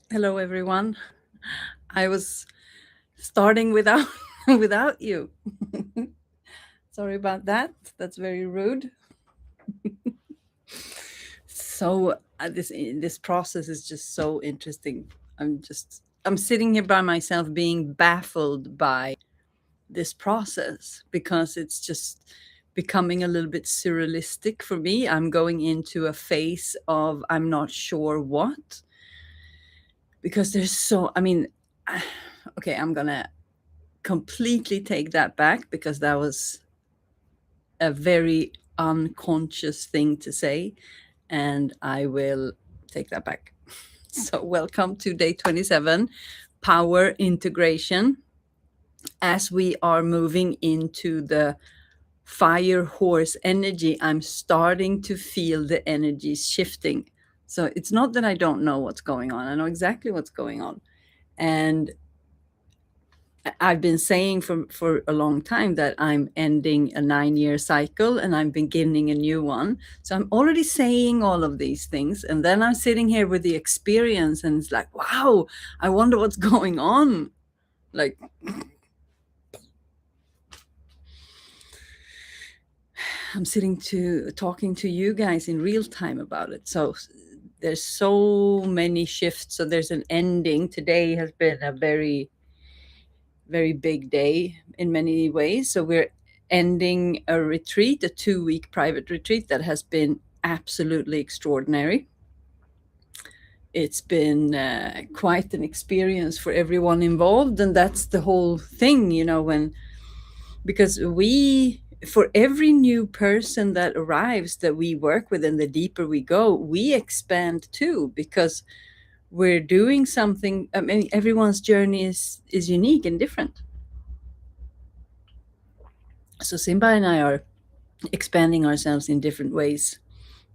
Hello, everyone. I was starting without without you. Sorry about that. That's very rude. So this process is just so interesting. I'm sitting here by myself, being baffled by this process because it's just becoming a little bit surrealistic for me. I'm going into a phase of I'm not sure what, because there's so. I mean, okay, I'm gonna completely take that back because that was a very unconscious thing to say, and I will take that back. So, welcome to day 27, power integration. As we are moving into the fire horse energy, I'm starting to feel the energies shifting. So, it's not that I don't know what's going on, I know exactly what's going on. And I've been saying for a long time that I'm ending a 9-year cycle and I'm beginning a new one. So I'm already saying all of these things. And then I'm sitting here with the experience and it's like, wow, I wonder what's going on. Like, I'm talking to you guys in real time about it. So there's so many shifts. So there's an ending. Today has been a very very big day in many ways. So we're ending a retreat, a 2-week private retreat that has been absolutely extraordinary. It's been quite an experience for everyone involved, and that's the whole thing, because for every new person that arrives that we work with, and the deeper we go, we expand too, because we're doing something. I mean, everyone's journey is unique and different. So Simba and I are expanding ourselves in different ways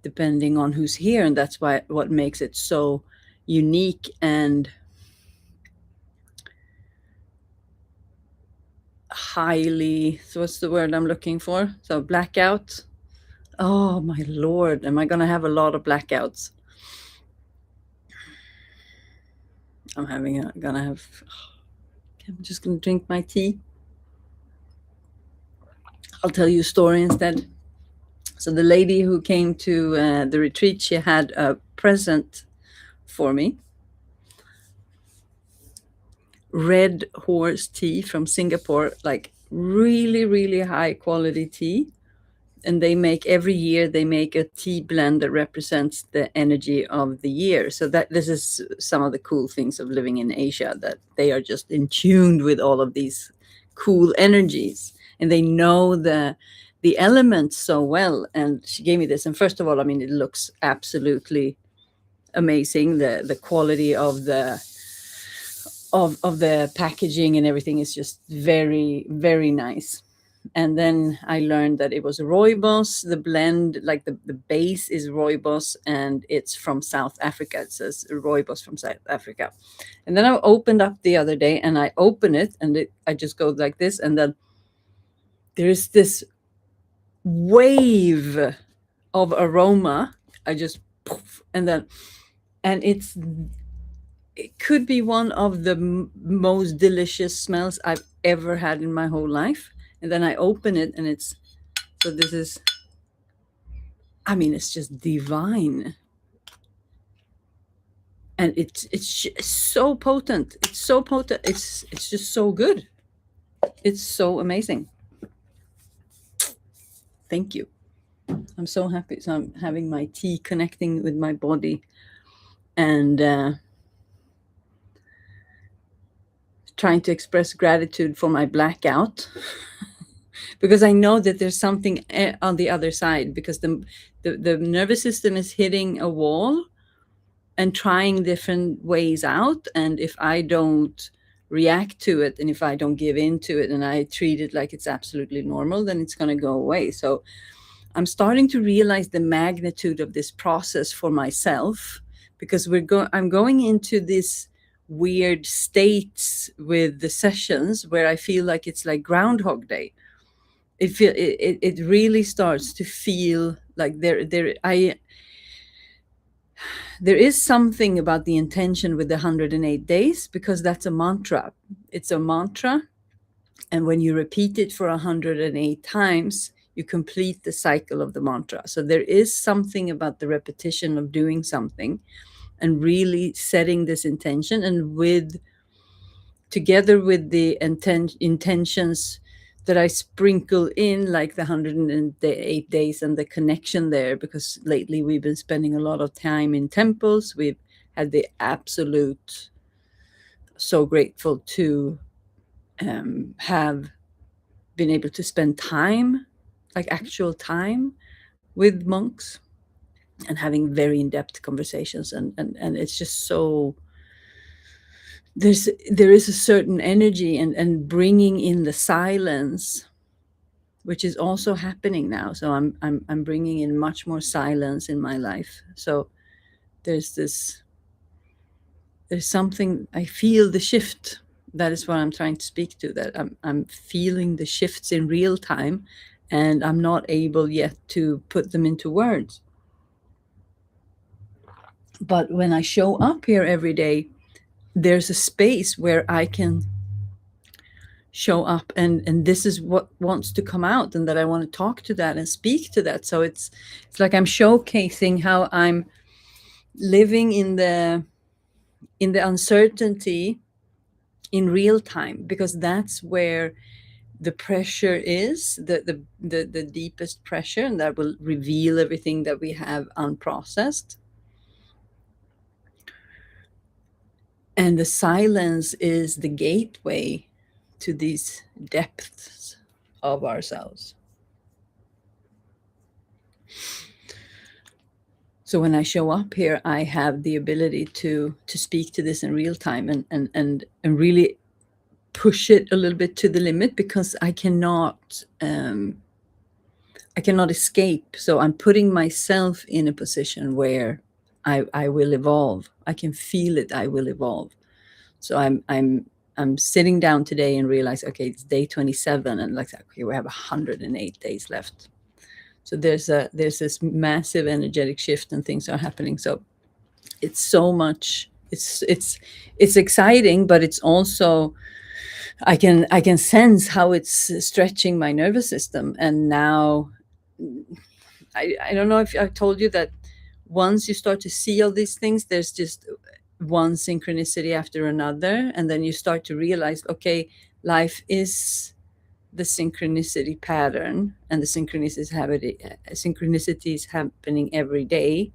depending on who's here, and that's why what makes it so unique and highly, so what's the word I'm looking for, so blackout. Oh my lord, am I gonna have a lot of blackouts? I'm just gonna drink my tea. I'll tell you a story instead. So the lady who came to the retreat, she had a present for me. Red horse tea from Singapore, like really, really high quality tea. And they make every year they make a tea blend that represents the energy of the year. So that this is some of the cool things of living in Asia, that they are just in tune with all of these cool energies, and they know the elements so well. And she gave me this, and first of all, I mean, it looks absolutely amazing. The quality of the packaging and everything is just very, very nice. And then I learned that it was rooibos, the blend, like the base is rooibos, and it's from South Africa. It says rooibos from South Africa. And then I opened up the other day and I open it, and I just go like this, and then there's this wave of aroma. I just poof, and it could be one of the most delicious smells I've ever had in my whole life. And then I open it, and this is, I mean, it's just divine. And it's so potent. It's so potent. It's just so good. It's so amazing. Thank you. I'm so happy. So I'm having my tea, connecting with my body, and trying to express gratitude for my blackout. Because I know that there's something on the other side, because the nervous system is hitting a wall and trying different ways out. And if I don't react to it, and if I don't give in to it, and I treat it like it's absolutely normal, then it's going to go away. So I'm starting to realize the magnitude of this process for myself, because I'm going into this weird states with the sessions where I feel like it's like Groundhog Day. It really starts to feel like there is something about the intention with the 108 days, because that's a mantra. It's a mantra. And when you repeat it for 108 times, you complete the cycle of the mantra. So there is something about the repetition of doing something and really setting this intention, and with together with the intentions that I sprinkle in, like the 108 days and the connection there, because lately we've been spending a lot of time in temples. We've had the absolute, so grateful to have been able to spend time, like actual time, with monks and having very in-depth conversations, and it's just so, there is a certain energy, and bringing in the silence, which is also happening now. So I'm bringing in much more silence in my life. So there's this, there's something, I feel the shift. That is what I'm trying to speak to, that I'm feeling the shifts in real time, and I'm not able yet to put them into words. But when I show up here every day, there's a space where I can show up, and this is what wants to come out, and that I want to talk to that and speak to that. So it's like I'm showcasing how I'm living in the uncertainty in real time, because that's where the pressure is, the deepest pressure, and that will reveal everything that we have unprocessed. And the silence is the gateway to these depths of ourselves. So when I show up here, I have the ability to speak to this in real time, and really push it a little bit to the limit, because I cannot escape. So I'm putting myself in a position where I will evolve. I can feel it. I will evolve. So I'm sitting down today and realize, okay, it's day 27, and like, okay, we have 108 days left. So there's this massive energetic shift, and things are happening. So it's so much. It's exciting, but it's also, I can sense how it's stretching my nervous system. And now, I don't know if I told you that once you start to see all these things, there's just one synchronicity after another, and then you start to realize, okay, life is the synchronicity pattern, and the synchronicity is happening every day.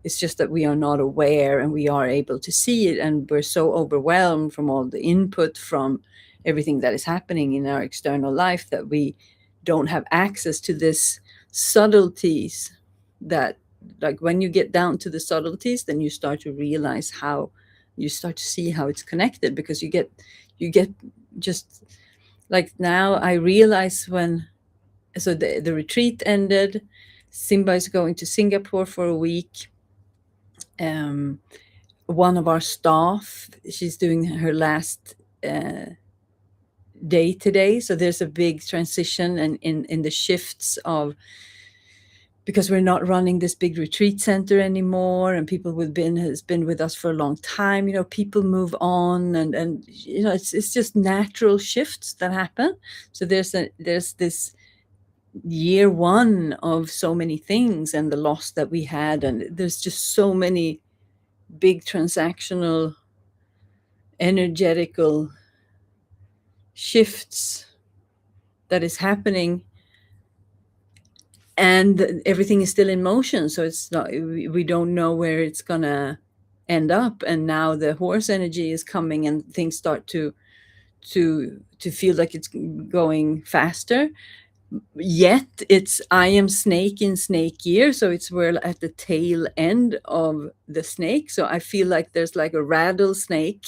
It's just that we are not aware, and we are able to see it, and we're so overwhelmed from all the input from everything that is happening in our external life, that we don't have access to this subtleties. That, like, when you get down to the subtleties, then you start to realize how, you start to see how it's connected, because you get just, like, now I realize when, so the retreat ended, Simba is going to Singapore for a week. One of our staff, she's doing her last day today. So there's a big transition, and in the shifts of, because we're not running this big retreat center anymore, and people has been with us for a long time, people move on, and it's just natural shifts that happen. So there's this year one of so many things, and the loss that we had, and there's just so many big transactional energetical shifts that is happening, and everything is still in motion. So it's not, we don't know where it's gonna end up. And now the horse energy is coming, and things start to feel like it's going faster. Yet it's, I am snake in snake year, so we're at the tail end of the snake. So I feel like there's like a rattlesnake.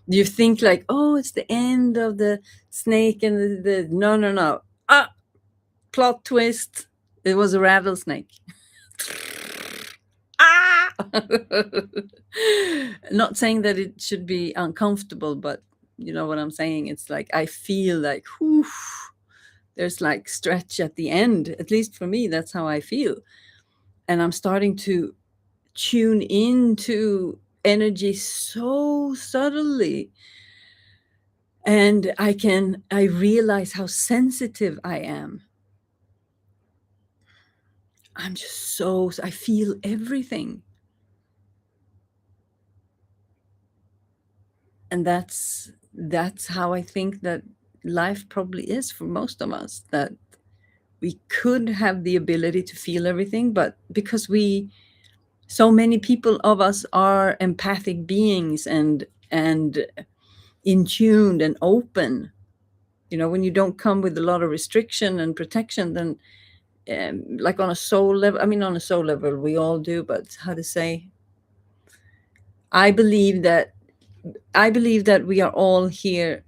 You think like, oh, it's the end of the snake, and the no. Plot twist, it was a rattlesnake. Not saying that it should be uncomfortable, but you know what I'm saying. It's like, I feel like, whew, there's like stretch at the end. At least for me, that's how I feel. And I'm starting to tune into energy so subtly, and I realize how sensitive I am. I'm just so, I feel everything. And that's how I think that life probably is for most of us, that we could have the ability to feel everything, but because so many people of us are empathic beings and in tuned and open. When you don't come with a lot of restriction and protection, then like on a soul level, I mean, on a soul level we all do, but how to say, i believe that I believe that we are all here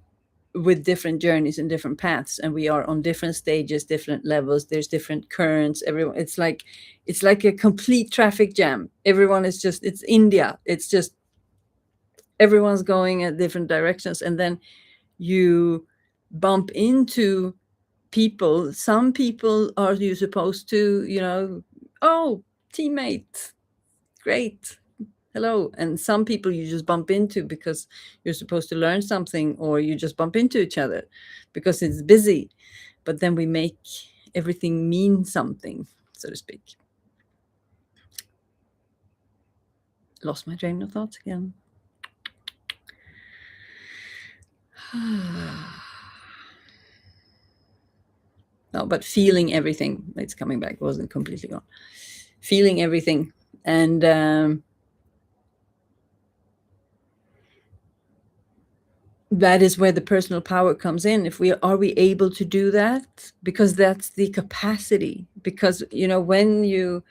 with different journeys and different paths, and we are on different stages, different levels. There's different currents. Everyone, it's like a complete traffic jam. Everyone is just, it's India. It's just everyone's going at different directions, and then you bump into people. Some people are you supposed to, oh, teammate, great, hello. And some people you just bump into because you're supposed to learn something, or you just bump into each other because it's busy. But then we make everything mean something, so to speak. Lost my train of thoughts again. No, but feeling everything, it's coming back. It wasn't completely gone. Feeling everything. And that is where the personal power comes in. If we are we able to do that, because that's the capacity. Because when you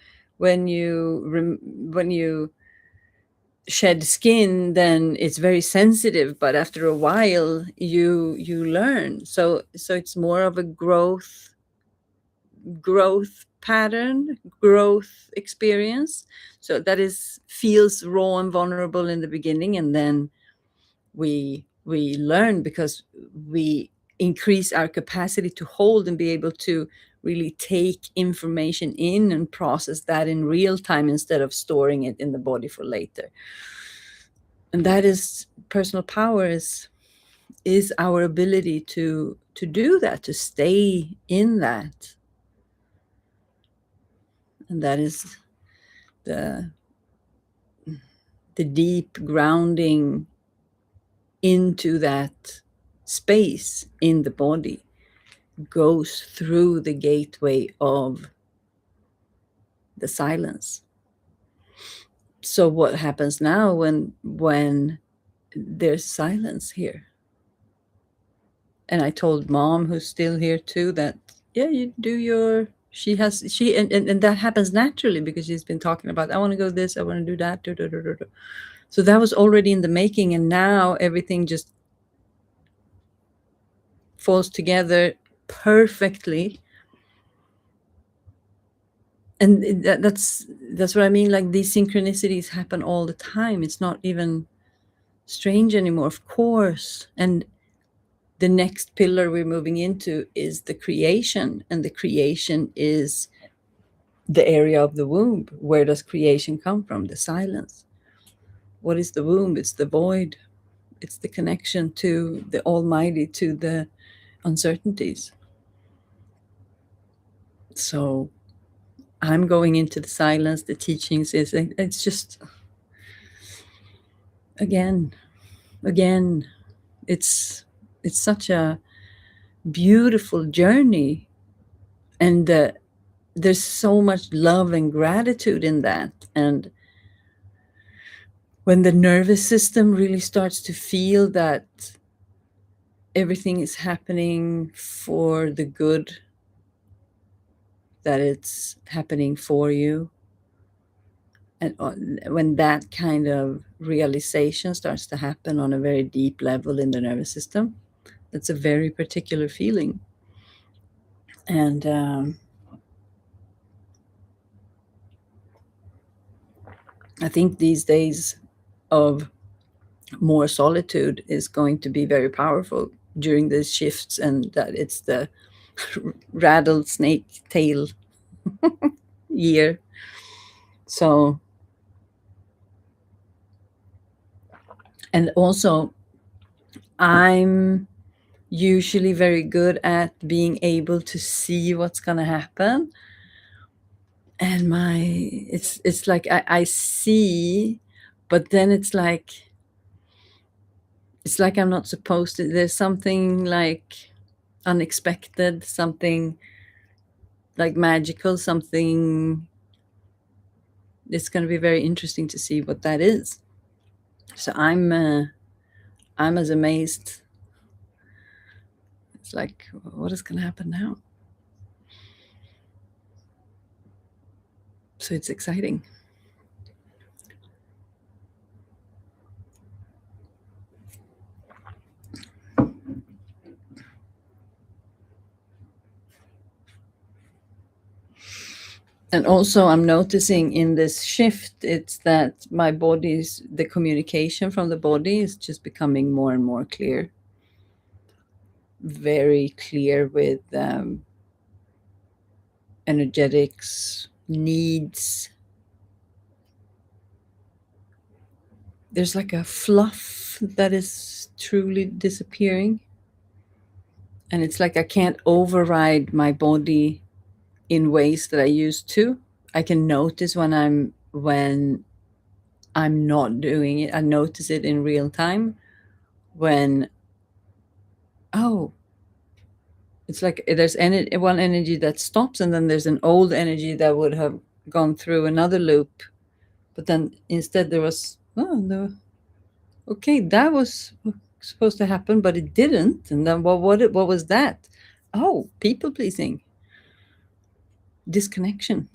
shed skin, then it's very sensitive, but after a while you learn. So it's more of a growth pattern, growth experience. So that is feels raw and vulnerable in the beginning, and then we learn because we increase our capacity to hold and be able to really take information in and process that in real time instead of storing it in the body for later. And that is personal power, is our ability to do that, to stay in that. And that is the deep grounding into that space in the body, goes through the gateway of the silence. So what happens now when there's silence here? And I told Mom, who's still here too, that yeah, you do your and that happens naturally, because she's been talking about, I want to go this, I want to do that, so that was already in the making, and now everything just falls together perfectly. And that's what I mean, like these synchronicities happen all the time. It's not even strange anymore, of course. And the next pillar we're moving into is the creation, and the creation is the area of the womb. Where does creation come from? The silence. What is the womb? It's the void. It's the connection to the almighty, to the uncertainties. So I'm going into the silence. The teachings is, it's just again, it's such a beautiful journey, and there's so much love and gratitude in that. And when the nervous system really starts to feel that everything is happening for the good, that it's happening for you, and when that kind of realization starts to happen on a very deep level in the nervous system, that's a very particular feeling. And I think these days of more solitude is going to be very powerful during these shifts, and that it's the rattlesnake tail year. So And also, I'm usually very good at being able to see what's going to happen. And it's like I see, but then it's like I'm not supposed to. There's something like unexpected, something like magical, something. It's going to be very interesting to see what that is. So I'm as amazed. It's like, what is going to happen now? So it's exciting. And also, I'm noticing in this shift, it's that the communication from the body is just becoming more and more clear, very clear with energetics, needs. There's like a fluff that is truly disappearing. And it's like I can't override my body in ways that I used to. I can notice when I'm not doing it. I notice it in real time when, oh, it's like there's one energy that stops, and then there's an old energy that would have gone through another loop. But then instead there was, oh, no, okay, that was supposed to happen, but it didn't. And then what was that? Oh, people pleasing, disconnection,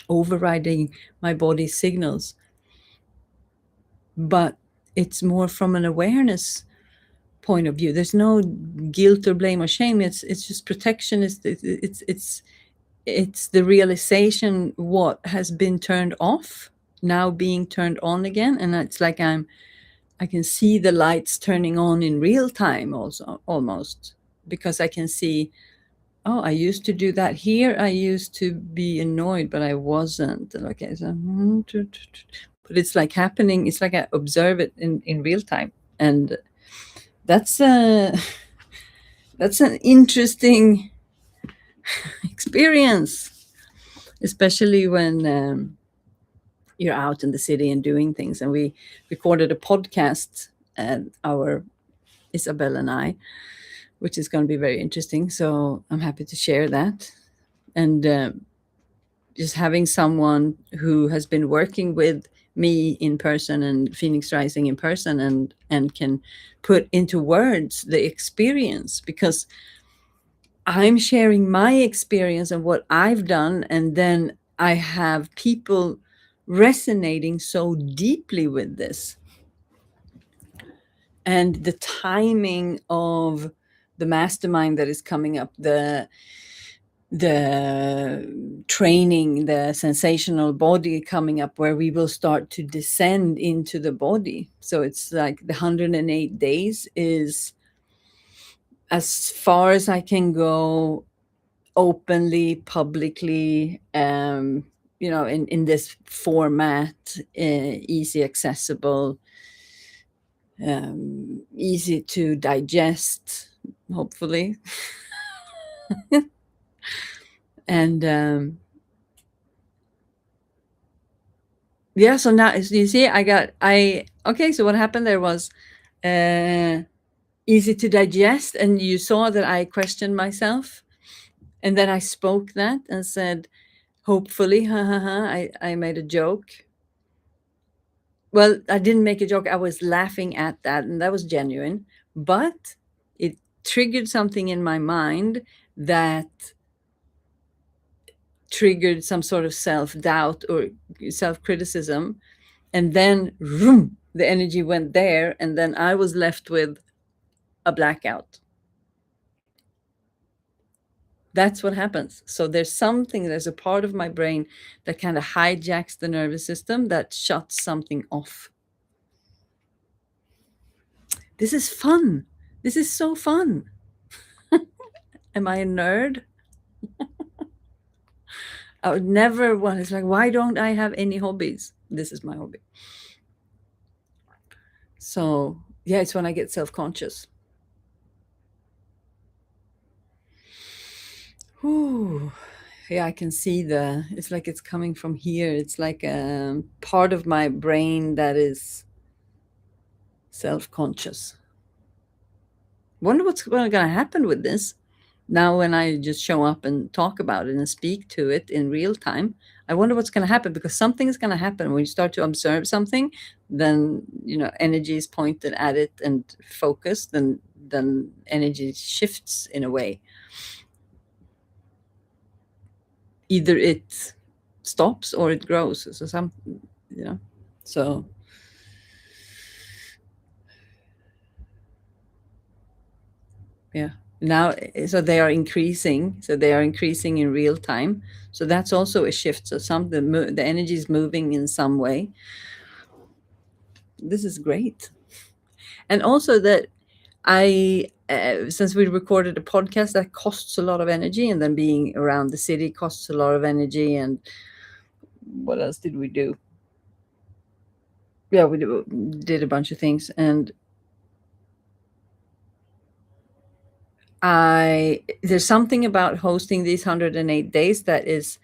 overriding my body's signals. But it's more from an awareness point of view. There's no guilt or blame or shame. It's just protection. It's the realization what has been turned off now being turned on again. And it's like I can see the lights turning on in real time also, almost, because I can see, oh, I used to do that here. I used to be annoyed, but I wasn't. Okay, so, but it's like happening. It's like I observe it in real time. And that's that's an interesting experience, especially when you're out in the city and doing things. And we recorded a podcast, our Isabel and I, which is going to be very interesting. So I'm happy to share that. And just having someone who has been working with me in person and Phoenix Rising in person, and can put into words the experience, because I'm sharing my experience and what I've done, and then I have people resonating so deeply with this. And the timing of the mastermind that is coming up, the training, the sensational body coming up, where we will start to descend into the body. So it's like the 108 days is as far as I can go openly, publicly, in this format, easy accessible, easy to digest, hopefully. And yeah, so now you see, okay, so what happened there was easy to digest, and you saw that I questioned myself, and then I spoke that and said, hopefully, I made a joke. Well, I didn't make a joke. I was laughing at that, and that was genuine. But it triggered something in my mind that triggered some sort of self-doubt or self-criticism. And then, vroom, the energy went there, and then I was left with a blackout. That's what happens. So there's a part of my brain that kind of hijacks the nervous system, that shuts something off. This is fun. This is so fun. Am I a nerd? I would never want. It's like, why don't I have any hobbies? This is my hobby. So yeah, it's when I get self-conscious. Whew. Yeah, I can see it's like it's coming from here. It's like a part of my brain that is self-conscious. Wonder what's going to happen with this now when I just show up and talk about it and speak to it in real time. I wonder what's going to happen, because something is going to happen when you start to observe something. Then energy is pointed at it and focused, and then energy shifts in a way. Either it stops or it grows. So you know, so yeah. Now, so they are increasing. So they are increasing in real time. So that's also a shift. So the energy is moving in some way. This is great. And also that since we recorded a podcast, that costs a lot of energy, and then being around the city costs a lot of energy. And what else did we do? Yeah, we did a bunch of things. And there's something about hosting these 108 days that is,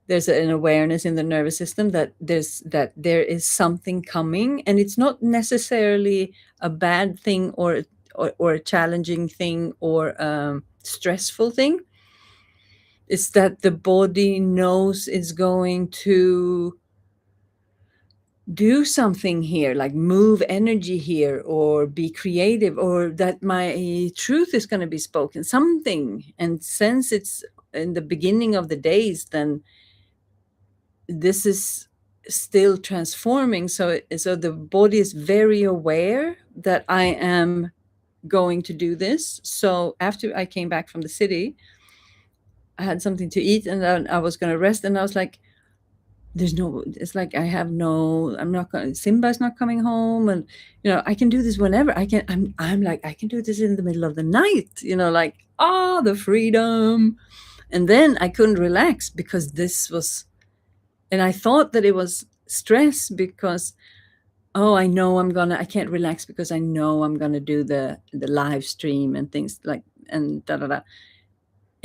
there's an awareness in the nervous system that there is something coming, and it's not necessarily a bad thing or a challenging thing or stressful thing. It's that the body knows it's going to do something here, like move energy here or be creative, or that my truth is going to be spoken, something. And since it's in the beginning of the days, then this is still transforming. So the body is very aware that I am going to do this. So after I came back from the city, I had something to eat, and then I was going to rest, and I was like, it's like I'm not going, Simba's not coming home, and I can do this whenever I can. I'm like, I can do this in the middle of the night, like, the freedom. And then I couldn't relax because this was, and I thought that it was stress because, I can't relax because I know I'm gonna do the live stream and things like, and da da da.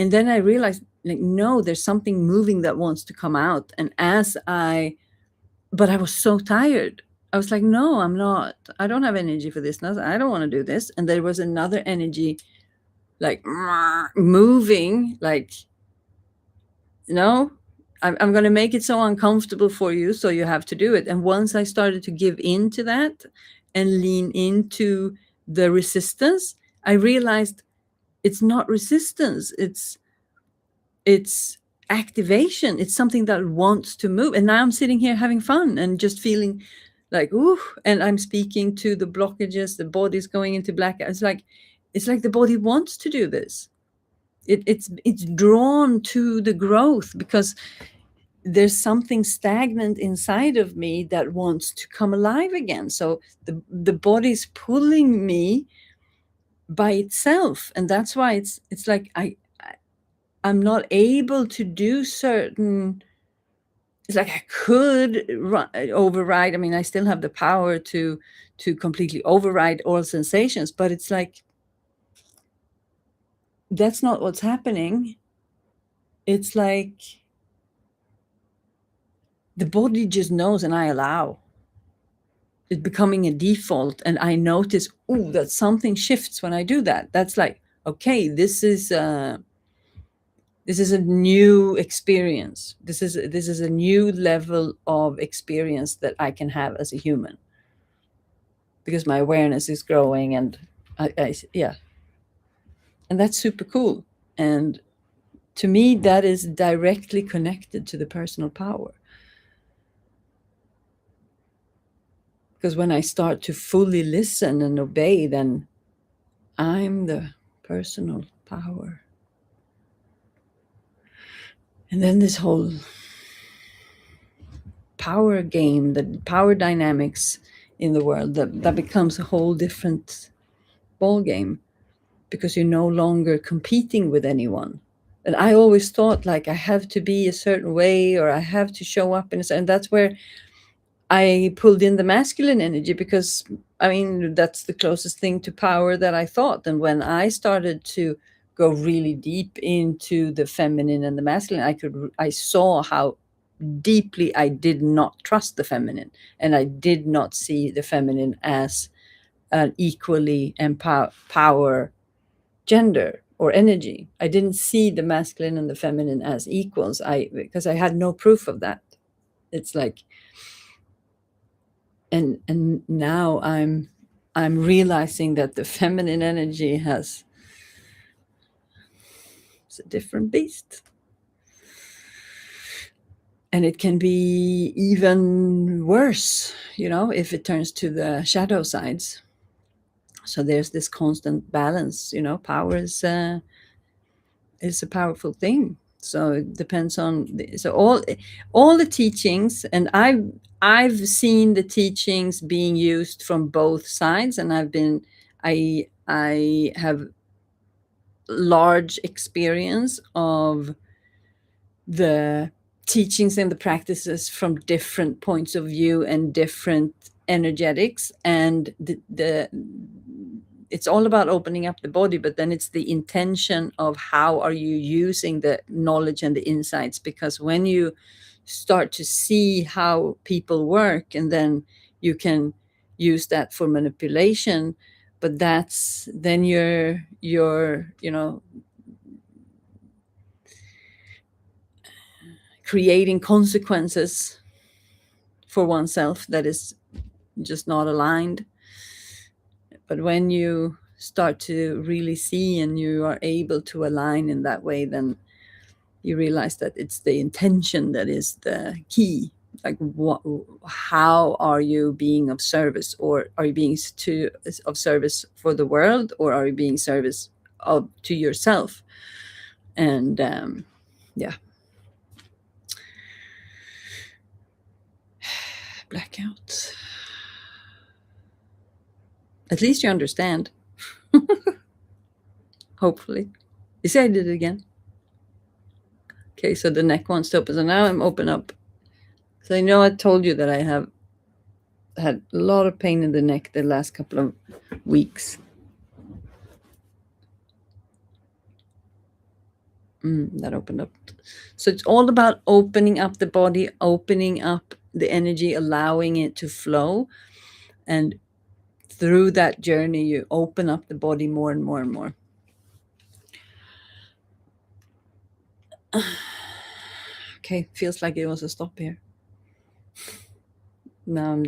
And then I realized, like, no, there's something moving that wants to come out. And but I was so tired. I was like, no, I'm not. I don't have energy for this. I don't want to do this. And there was another energy, like moving, like, no, I'm going to make it so uncomfortable for you, so you have to do it. And once I started to give in to that and lean into the resistance, I realized it's not resistance. It's activation. It's something that wants to move. And now I'm sitting here having fun and just feeling like, ooh, and I'm speaking to the blockages, the body's going into black. It's like the body wants to do this. It's drawn to the growth because there's something stagnant inside of me that wants to come alive again. So the body's pulling me by itself. And that's why it's like I'm not able to do certain. It's like I could override. I mean, I still have the power to completely override all sensations, but it's like that's not what's happening. It's like the body just knows, and I allow. It's becoming a default, and I notice, that something shifts when I do that. That's like, okay, this is a new experience. This is a new level of experience that I can have as a human, because my awareness is growing, and yeah, and that's super cool. And to me, that is directly connected to the personal power, because when I start to fully listen and obey, then I'm the personal power. And then this whole power game, the power dynamics in the world, that becomes a whole different ball game, because you're no longer competing with anyone. And I always thought, like, I have to be a certain way, or I have to show up and that's where I pulled in the masculine energy because, I mean, that's the closest thing to power that I thought. And when I started to go really deep into the feminine and the masculine, I saw how deeply I did not trust the feminine, and I did not see the feminine as an equally power gender or energy. I didn't see the masculine and the feminine as equals. Because I had no proof of that. It's like, and now I'm realizing that the feminine energy it's a different beast. And it can be even worse, if it turns to the shadow sides. So there's this constant balance. Power is a powerful thing. So it depends on so all the teachings, and I've seen the teachings being used from both sides, and I have large experience of the teachings and the practices from different points of view and different energetics, and the it's all about opening up the body, but then it's the intention of how are you using the knowledge and the insights. Because when you start to see how people work, and then you can use that for manipulation, but then you're creating consequences for oneself that is just not aligned. But when you start to really see and you are able to align in that way, then you realize that it's the intention that is the key. Like, how are you being of service, or are you being of service for the world, or are you being service to yourself? And yeah, blackout. At least you understand. Hopefully. You see, I did it again. Okay, so the neck wants to open. So now I'm open up. So I told you that I have had a lot of pain in the neck the last couple of weeks. That opened up. So it's all about opening up the body, opening up the energy, allowing it to flow. And through that journey, you open up the body more and more and more. Okay, feels like it was a stop here. Now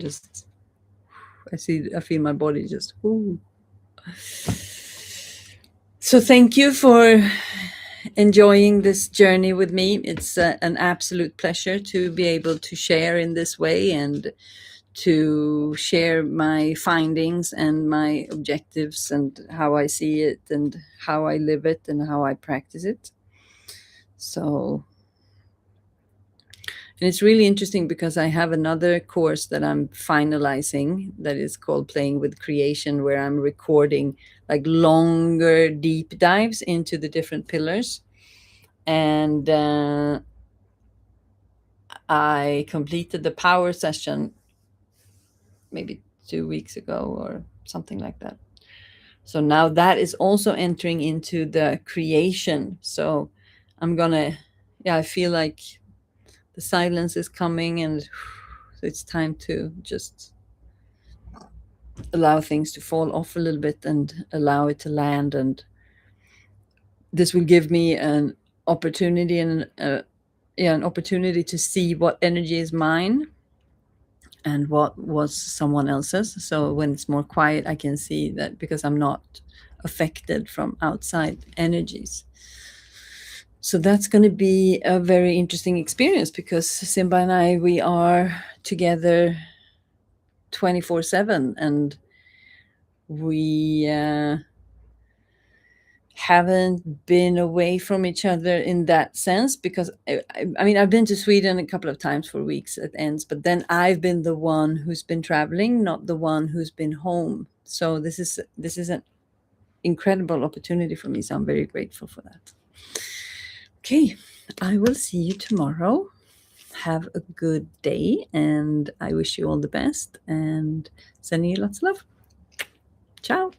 I feel my body just, ooh. So thank you for enjoying this journey with me. It's an absolute pleasure to be able to share in this way, and to share my findings and my objectives and how I see it and how I live it and how I practice it. So, and it's really interesting because I have another course that I'm finalizing that is called Playing with Creation, where I'm recording like longer deep dives into the different pillars. And I completed the power session maybe 2 weeks ago or something like that. So now that is also entering into the creation. So I feel like the silence is coming, and it's time to just allow things to fall off a little bit and allow it to land. And this will give me an opportunity an opportunity to see what energy is mine and what was someone else's. So when it's more quiet, I can see that, because I'm not affected from outside energies. So that's going to be a very interesting experience, because Simba and I, we are together 24/7, and we haven't been away from each other in that sense, because I mean, I've been to Sweden a couple of times for weeks at ends, but then I've been the one who's been traveling, not the one who's been home. So this is an incredible opportunity for me. So I'm very grateful for that. Okay, I will see you tomorrow. have a good day, and I wish you all the best, and sending you lots of love. Ciao.